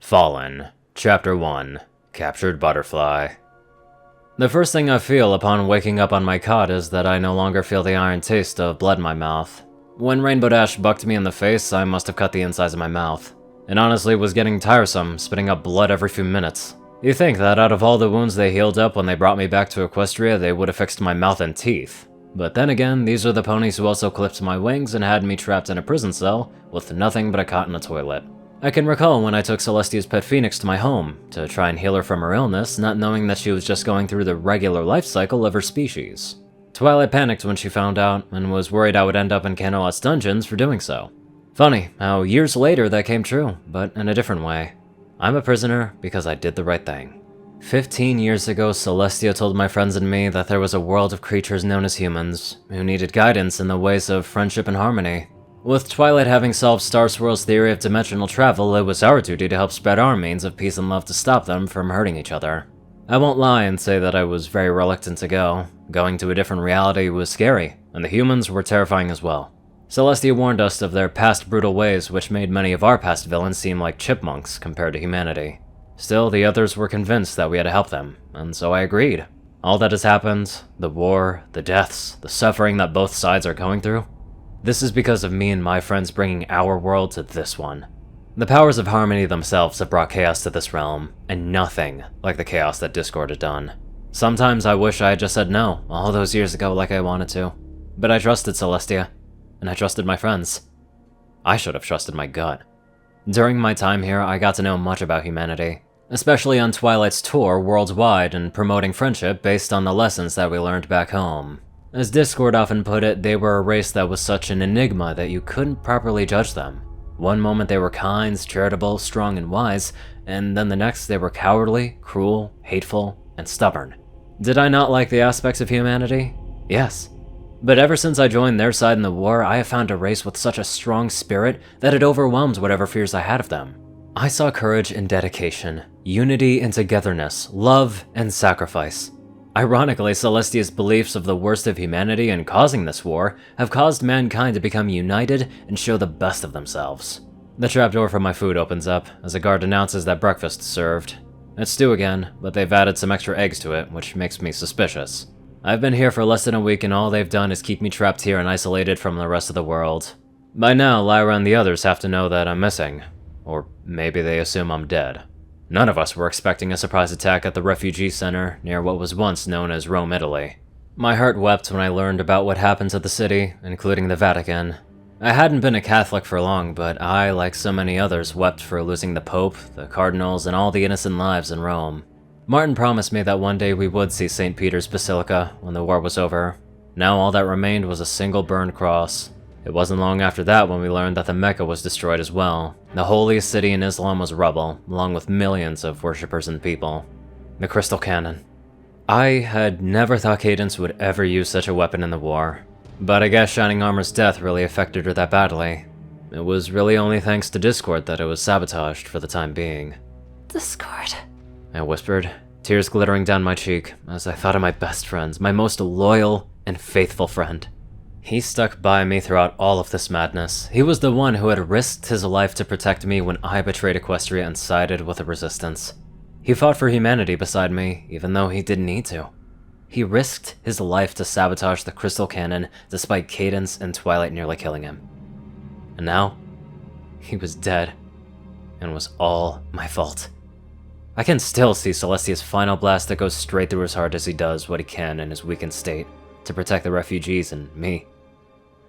Fallen, Chapter 1, Captured Butterfly. The first thing I feel upon waking up on my cot is that I no longer feel the iron taste of blood in my mouth. When Rainbow Dash bucked me in the face, I must have cut the insides of my mouth. It honestly was getting tiresome, spitting up blood every few minutes. You think that out of all the wounds they healed up when they brought me back to Equestria, they would have fixed my mouth and teeth. But then again, these are the ponies who also clipped my wings and had me trapped in a prison cell with nothing but a cot and a toilet. I can recall when I took Celestia's pet Phoenix to my home to try and heal her from her illness, not knowing that she was just going through the regular life cycle of her species. Twilight panicked when she found out, and was worried I would end up in Canalot's dungeons for doing so. Funny how years later that came true, but in a different way. I'm a prisoner because I did the right thing. 15 years ago, Celestia told my friends and me that there was a world of creatures known as humans, who needed guidance in the ways of friendship and harmony. With Twilight having solved Star Swirl's theory of dimensional travel, it was our duty to help spread our means of peace and love to stop them from hurting each other. I won't lie and say that I was very reluctant to go. Going to a different reality was scary, and the humans were terrifying as well. Celestia warned us of their past brutal ways, which made many of our past villains seem like chipmunks compared to humanity. Still, the others were convinced that we had to help them, and so I agreed. All that has happened, the war, the deaths, the suffering that both sides are going through, this is because of me and my friends bringing our world to this one. The powers of harmony themselves have brought chaos to this realm, and nothing like the chaos that Discord had done. Sometimes I wish I had just said no, all those years ago like I wanted to. But I trusted Celestia, and I trusted my friends. I should have trusted my gut. During my time here, I got to know much about humanity, especially on Twilight's tour worldwide and promoting friendship based on the lessons that we learned back home. As Discord often put it, they were a race that was such an enigma that you couldn't properly judge them. One moment they were kind, charitable, strong, and wise, and then the next they were cowardly, cruel, hateful, and stubborn. Did I not like the aspects of humanity? Yes. But ever since I joined their side in the war, I have found a race with such a strong spirit that it overwhelmed whatever fears I had of them. I saw courage and dedication, unity and togetherness, love and sacrifice. Ironically, Celestia's beliefs of the worst of humanity and causing this war have caused mankind to become united and show the best of themselves. The trapdoor for my food opens up as a guard announces that breakfast is served. It's stew again, but they've added some extra eggs to it, which makes me suspicious. I've been here for less than a week and all they've done is keep me trapped here and isolated from the rest of the world. By now, Lyra and the others have to know that I'm missing. Or maybe they assume I'm dead. None of us were expecting a surprise attack at the refugee center near what was once known as Rome, Italy. My heart wept when I learned about what happened to the city, including the Vatican. I hadn't been a Catholic for long, but I, like so many others, wept for losing the Pope, the Cardinals, and all the innocent lives in Rome. Martin promised me that one day we would see St. Peter's Basilica when the war was over. Now all that remained was a single burned cross. It wasn't long after that when we learned that the Mecca was destroyed as well. The holiest city in Islam was rubble, along with millions of worshippers and people. The Crystal Cannon. I had never thought Cadence would ever use such a weapon in the war, but I guess Shining Armor's death really affected her that badly. It was really only thanks to Discord that it was sabotaged for the time being. Discord, I whispered, tears glittering down my cheek as I thought of my best friends, my most loyal and faithful friend. He stuck by me throughout all of this madness. He was the one who had risked his life to protect me when I betrayed Equestria and sided with the Resistance. He fought for humanity beside me, even though he didn't need to. He risked his life to sabotage the Crystal Cannon despite Cadence and Twilight nearly killing him. And now, he was dead, and was all my fault. I can still see Celestia's final blast that goes straight through his heart as he does what he can in his weakened state to protect the refugees and me.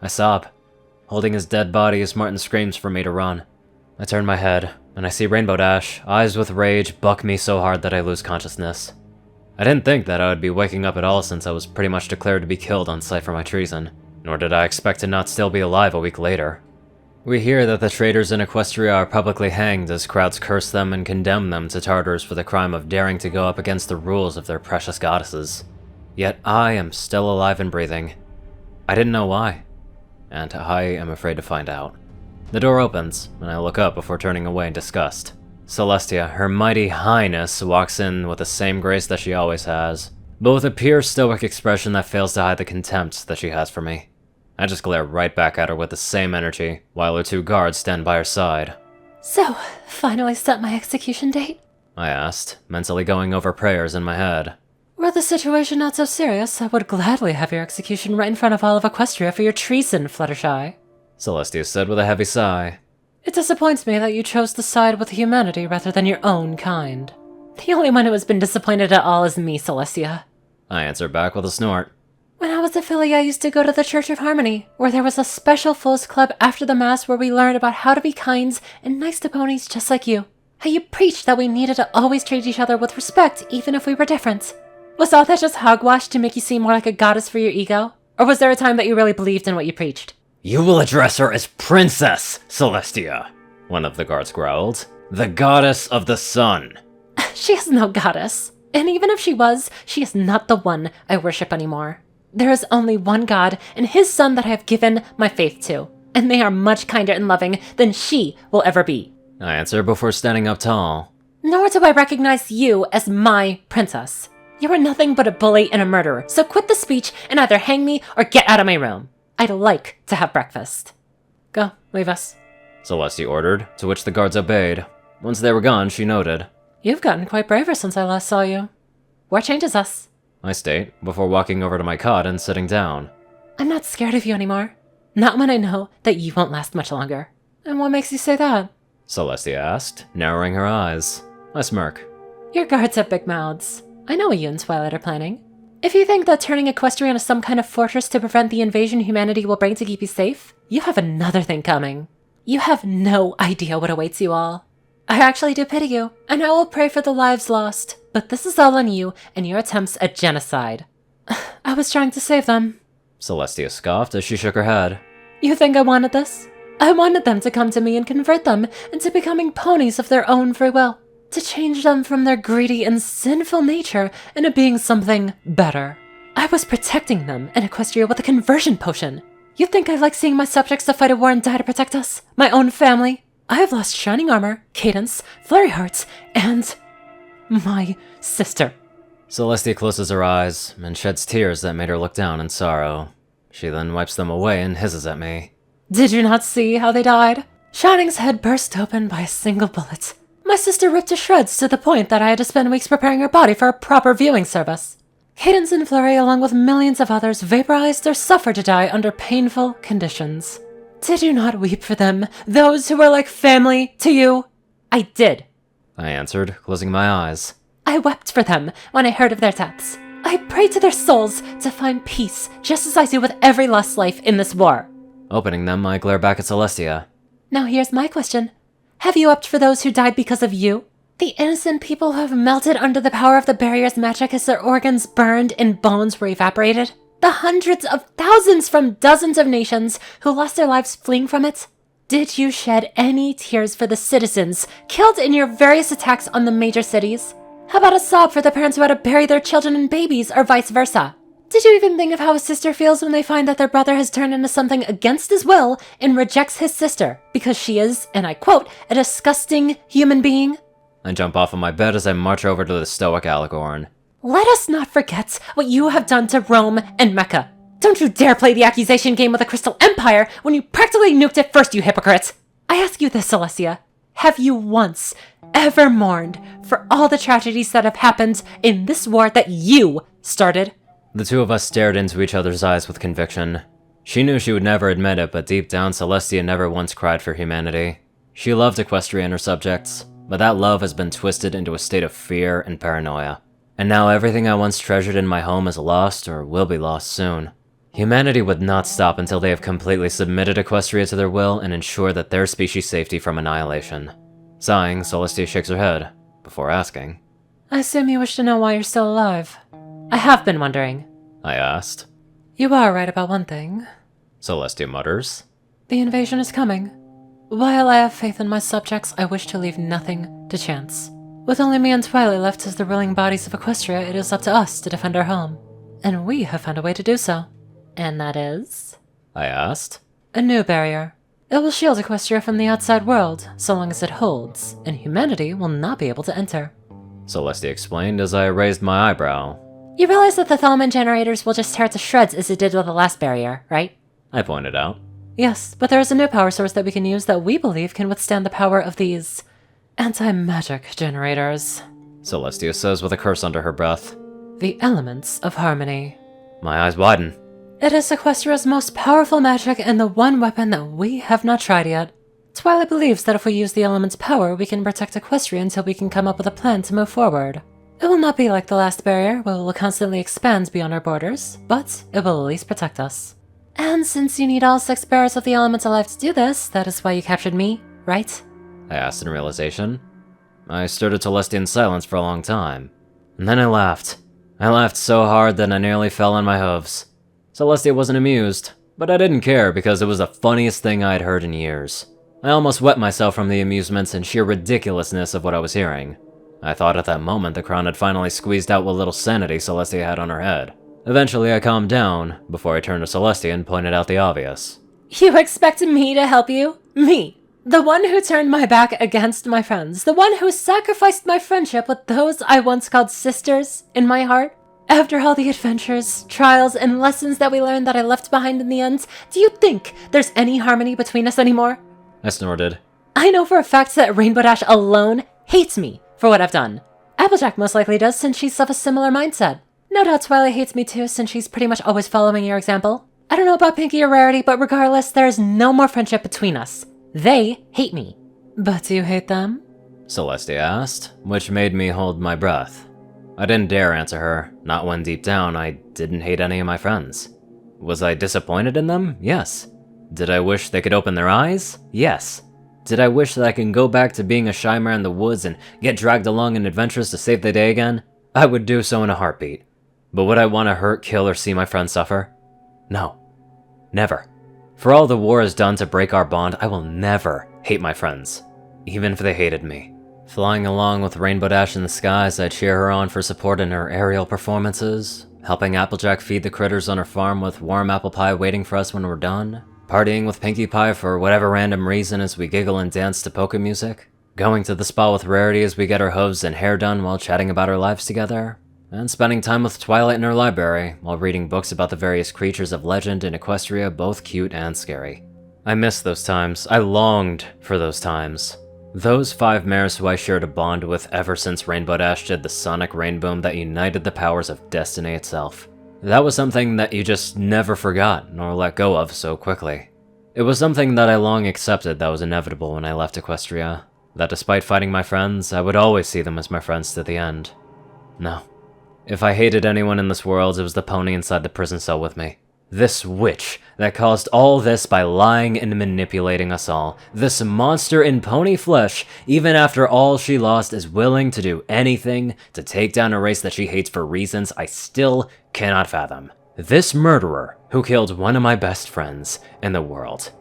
I sob, holding his dead body as Martin screams for me to run. I turn my head, and I see Rainbow Dash, eyes with rage, buck me so hard that I lose consciousness. I didn't think that I would be waking up at all since I was pretty much declared to be killed on sight for my treason, nor did I expect to not still be alive a week later. We hear that the traitors in Equestria are publicly hanged as crowds curse them and condemn them to Tartars for the crime of daring to go up against the rules of their precious goddesses. Yet I am still alive and breathing. I didn't know why, and I am afraid to find out. The door opens, and I look up before turning away in disgust. Celestia, her mighty highness, walks in with the same grace that she always has, but with a pure stoic expression that fails to hide the contempt that she has for me. I just glare right back at her with the same energy, while her two guards stand by her side. So, finally set my execution date? I asked, mentally going over prayers in my head. Were the situation not so serious, I would gladly have your execution right in front of all of Equestria for your treason, Fluttershy. Celestia said with a heavy sigh. It disappoints me that you chose to side with humanity rather than your own kind. The only one who has been disappointed at all is me, Celestia. I answered back with a snort. When I was a filly, I used to go to the Church of Harmony, where there was a special Fool's Club after the Mass where we learned about how to be kind and nice to ponies just like you. How you preached that we needed to always treat each other with respect, even if we were different. Was all that just hogwash to make you seem more like a goddess for your ego? Or was there a time that you really believed in what you preached? You will address her as Princess Celestia, one of the guards growled. The goddess of the sun. She is no goddess. And even if she was, she is not the one I worship anymore. There is only one God and his son that I have given my faith to, and they are much kinder and loving than she will ever be. I answered before standing up tall. Nor do I recognize you as my princess. You are nothing but a bully and a murderer, so quit the speech and either hang me or get out of my room. I'd like to have breakfast. Go, leave us. Celestia ordered, to which the guards obeyed. Once they were gone, she noted. You've gotten quite braver since I last saw you. What changes us? I state, before walking over to my cot and sitting down. I'm not scared of you anymore. Not when I know that you won't last much longer. And what makes you say that? Celestia asked, narrowing her eyes. I smirk. Your guards have big mouths. I know what you and Twilight are planning. If you think that turning Equestria into some kind of fortress to prevent the invasion humanity will bring to keep you safe, you have another thing coming. You have no idea what awaits you all. I actually do pity you, and I will pray for the lives lost, but this is all on you and your attempts at genocide. I was trying to save them. Celestia scoffed as she shook her head. You think I wanted this? I wanted them to come to me and convert them into becoming ponies of their own free will. To change them from their greedy and sinful nature into being something better. I was protecting them in Equestria with a conversion potion. You think I like seeing my subjects to fight a war and die to protect us? My own family? I have lost Shining Armor, Cadence, Flurry Hearts, and my sister. Celestia closes her eyes and sheds tears that made her look down in sorrow. She then wipes them away and hisses at me. Did you not see how they died? Shining's head burst open by a single bullet. My sister ripped to shreds to the point that I had to spend weeks preparing her body for a proper viewing service. Cadence and Flurry, along with millions of others, vaporized or suffered to die under painful conditions. Did you not weep for them, those who were like family to you? I did. I answered, closing my eyes. I wept for them when I heard of their deaths. I prayed to their souls to find peace, just as I do with every lost life in this war. Opening them, I glare back at Celestia. Now here's my question. Have you wept for those who died because of you? The innocent people who have melted under the power of the barrier's magic as their organs burned and bones were evaporated? The hundreds of thousands from dozens of nations who lost their lives fleeing from it? Did you shed any tears for the citizens killed in your various attacks on the major cities? How about a sob for the parents who had to bury their children and babies, or vice versa? Did you even think of how a sister feels when they find that their brother has turned into something against his will and rejects his sister because she is, and I quote, a disgusting human being? I jump off of my bed as I march over to the stoic Alicorn. Let us not forget what you have done to Rome and Mecca. Don't you dare play the accusation game with the Crystal Empire when you practically nuked it first, you hypocrite! I ask you this, Celestia. Have you once ever mourned for all the tragedies that have happened in this war that you started? The two of us stared into each other's eyes with conviction. She knew she would never admit it, but deep down Celestia never once cried for humanity. She loved Equestria and her subjects, but that love has been twisted into a state of fear and paranoia. And now everything I once treasured in my home is lost or will be lost soon. Humanity would not stop until they have completely submitted Equestria to their will and ensure that their species' safety from annihilation. Sighing, Celestia shakes her head, before asking. I assume you wish to know why you're still alive. I have been wondering. I asked. You are right about one thing. Celestia mutters. The invasion is coming. While I have faith in my subjects, I wish to leave nothing to chance. With only me and Twilight left as the ruling bodies of Equestria, it is up to us to defend our home. And we have found a way to do so. And that is? I asked. A new barrier. It will shield Equestria from the outside world, so long as it holds, and humanity will not be able to enter. Celestia explained as I raised my eyebrow. You realize that the Thalman generators will just tear it to shreds as it did with the last barrier, right? I pointed out. Yes, but there is a new power source that we can use that we believe can withstand the power of these anti-magic generators. Celestia says with a curse under her breath. The elements of harmony. My eyes widen. It is Equestria's most powerful magic and the one weapon that we have not tried yet. Twilight believes that if we use the element's power, we can protect Equestria until we can come up with a plan to move forward. It will not be like the last barrier, where it will constantly expand beyond our borders, but it will at least protect us. And since you need all 6 bearers of the elements alive to do this, that is why you captured me, right? I asked in realization. I stared at Celestia in silence for a long time. And then I laughed. I laughed so hard that I nearly fell on my hooves. Celestia wasn't amused, but I didn't care because it was the funniest thing I'd heard in years. I almost wet myself from the amusements and sheer ridiculousness of what I was hearing. I thought at that moment the crown had finally squeezed out what little sanity Celestia had on her head. Eventually I calmed down, before I turned to Celestia and pointed out the obvious. You expect me to help you? Me? The one who turned my back against my friends, the one who sacrificed my friendship with those I once called sisters in my heart? After all the adventures, trials, and lessons that we learned that I left behind in the end, do you think there's any harmony between us anymore? I snorted. I know for a fact that Rainbow Dash alone hates me for what I've done. Applejack most likely does since she's of a similar mindset. No doubt Twilight hates me too since she's pretty much always following your example. I don't know about Pinky or Rarity, but regardless, there is no more friendship between us. They hate me. But do you hate them? Celestia asked, which made me hold my breath. I didn't dare answer her, not when deep down I didn't hate any of my friends. Was I disappointed in them? Yes. Did I wish they could open their eyes? Yes. Did I wish that I could go back to being a shy man in the woods and get dragged along in adventures to save the day again? I would do so in a heartbeat. But would I want to hurt, kill, or see my friends suffer? No. Never. For all the war has done to break our bond, I will never hate my friends, even if they hated me. Flying along with Rainbow Dash in the skies, I'd cheer her on for support in her aerial performances, helping Applejack feed the critters on her farm with warm apple pie waiting for us when we're done, partying with Pinkie Pie for whatever random reason as we giggle and dance to polka music, going to the spa with Rarity as we get our hooves and hair done while chatting about our lives together, and spending time with Twilight in her library while reading books about the various creatures of legend in Equestria, both cute and scary. I missed those times. I longed for those times. Those 5 mares who I shared a bond with ever since Rainbow Dash did the sonic rainboom that united the powers of destiny itself. That was something that you just never forgot nor let go of so quickly. It was something that I long accepted that was inevitable when I left Equestria, that despite fighting my friends, I would always see them as my friends to the end. No. If I hated anyone in this world, it was the pony inside the prison cell with me. This witch that caused all this by lying and manipulating us all. This monster in pony flesh, even after all she lost, is willing to do anything to take down a race that she hates for reasons I still cannot fathom. This murderer who killed one of my best friends in the world.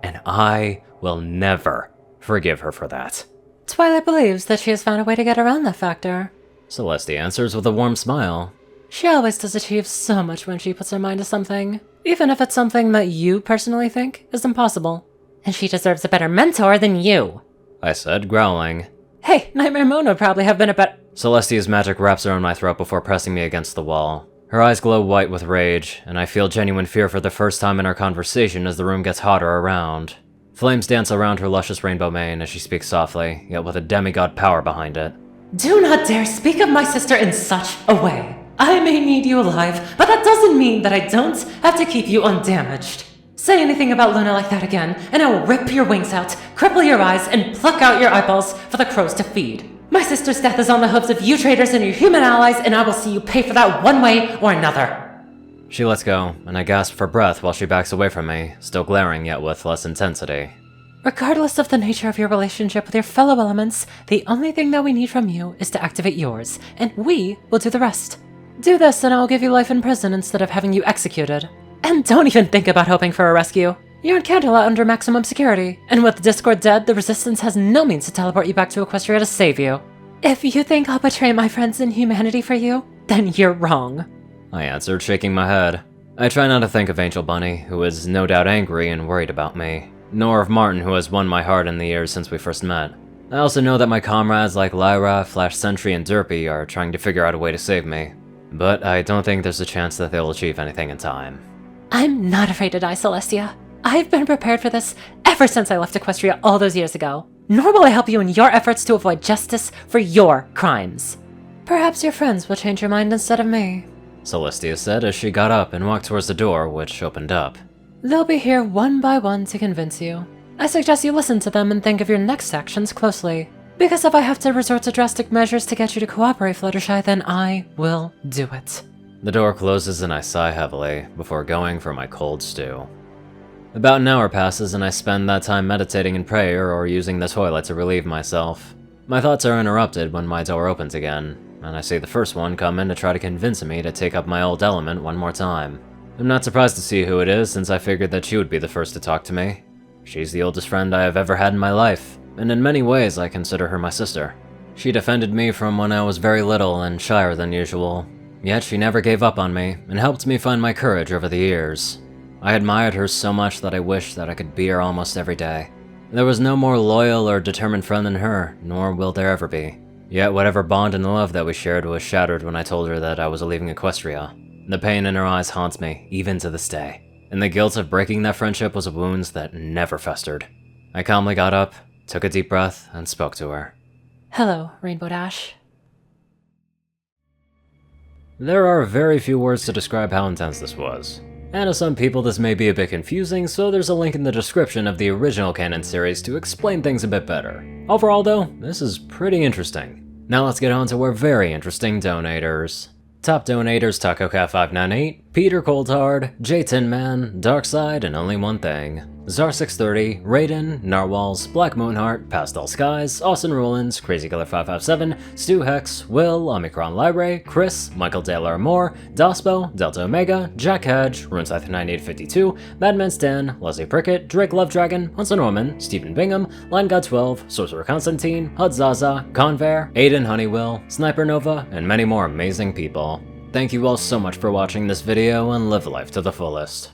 And I will never forgive her for that. Twilight believes that she has found a way to get around that factor. Celestia answers with a warm smile. She always does achieve so much when she puts her mind to something, even if it's something that you personally think is impossible. And she deserves a better mentor than you, I said, growling. Hey, Nightmare Moon would probably have been a better— Celestia's magic wraps around my throat before pressing me against the wall. Her eyes glow white with rage, and I feel genuine fear for the first time in our conversation as the room gets hotter around. Flames dance around her luscious rainbow mane as she speaks softly, yet with a demigod power behind it. Do not dare speak of my sister in such a way. I may need you alive, but that doesn't mean that I don't have to keep you undamaged. Say anything about Luna like that again, and I will rip your wings out, cripple your eyes, and pluck out your eyeballs for the crows to feed. My sister's death is on the hooves of you traitors and your human allies, and I will see you pay for that one way or another. She lets go, and I gasp for breath while she backs away from me, still glaring yet with less intensity. Regardless of the nature of your relationship with your fellow elements, the only thing that we need from you is to activate yours, and we will do the rest. Do this and I will give you life in prison instead of having you executed. And don't even think about hoping for a rescue. You're in Candela under maximum security, and with Discord dead, the Resistance has no means to teleport you back to Equestria to save you. If you think I'll betray my friends and humanity for you, then you're wrong. I answered, shaking my head. I try not to think of Angel Bunny, who is no doubt angry and worried about me, nor of Martin, who has won my heart in the years since we first met. I also know that my comrades like Lyra, Flash Sentry, and Derpy are trying to figure out a way to save me. But I don't think there's a chance that they'll achieve anything in time. I'm not afraid to die, Celestia. I've been prepared for this ever since I left Equestria all those years ago. Nor will I help you in your efforts to avoid justice for your crimes. Perhaps your friends will change your mind instead of me, Celestia said as she got up and walked towards the door, which opened up. They'll be here one by one to convince you. I suggest you listen to them and think of your next actions closely. Because if I have to resort to drastic measures to get you to cooperate, Fluttershy, then I will do it. The door closes and I sigh heavily, before going for my cold stew. About an hour passes and I spend that time meditating in prayer or using the toilet to relieve myself. My thoughts are interrupted when my door opens again, and I see the first one come in to try to convince me to take up my old element one more time. I'm not surprised to see who it is, since I figured that she would be the first to talk to me. She's the oldest friend I have ever had in my life, and in many ways I consider her my sister. She defended me from when I was very little and shyer than usual, yet she never gave up on me, and helped me find my courage over the years. I admired her so much that I wished that I could be her almost every day. There was no more loyal or determined friend than her, nor will there ever be. Yet whatever bond and love that we shared was shattered when I told her that I was leaving Equestria. The pain in her eyes haunts me, even to this day, and the guilt of breaking that friendship was a wound that never festered. I calmly got up, took a deep breath, and spoke to her. Hello, Rainbow Dash. There are very few words to describe how intense this was. And to some people this may be a bit confusing, so there's a link in the description of the original canon series to explain things a bit better. Overall though, this is pretty interesting. Now let's get on to our very interesting donators. Top donators: TacoCat598, Peter Coulthard, J Tinman, Darkside, and Only One Thing, Zar630, Rayden, Narwhals, Blackmoonheart, Pastel Skies, Austin Rollins, CrazyKiller557, Stu Hex, Will, Omicron Library, Chris, Michael Daler Moore, Dospo, Delta Omega, Jack Hedge, RuneScythe9852, Madman Stan, Leslie Prickett, Drake Lovedragon, Hunter Norman, Stephen Bingham, LineGod12, Sorcerer Constantine, Hud Zaza, Convair, Aiden Honeywell, Sniper Nova, and many more amazing people. Thank you all so much for watching this video, and live life to the fullest.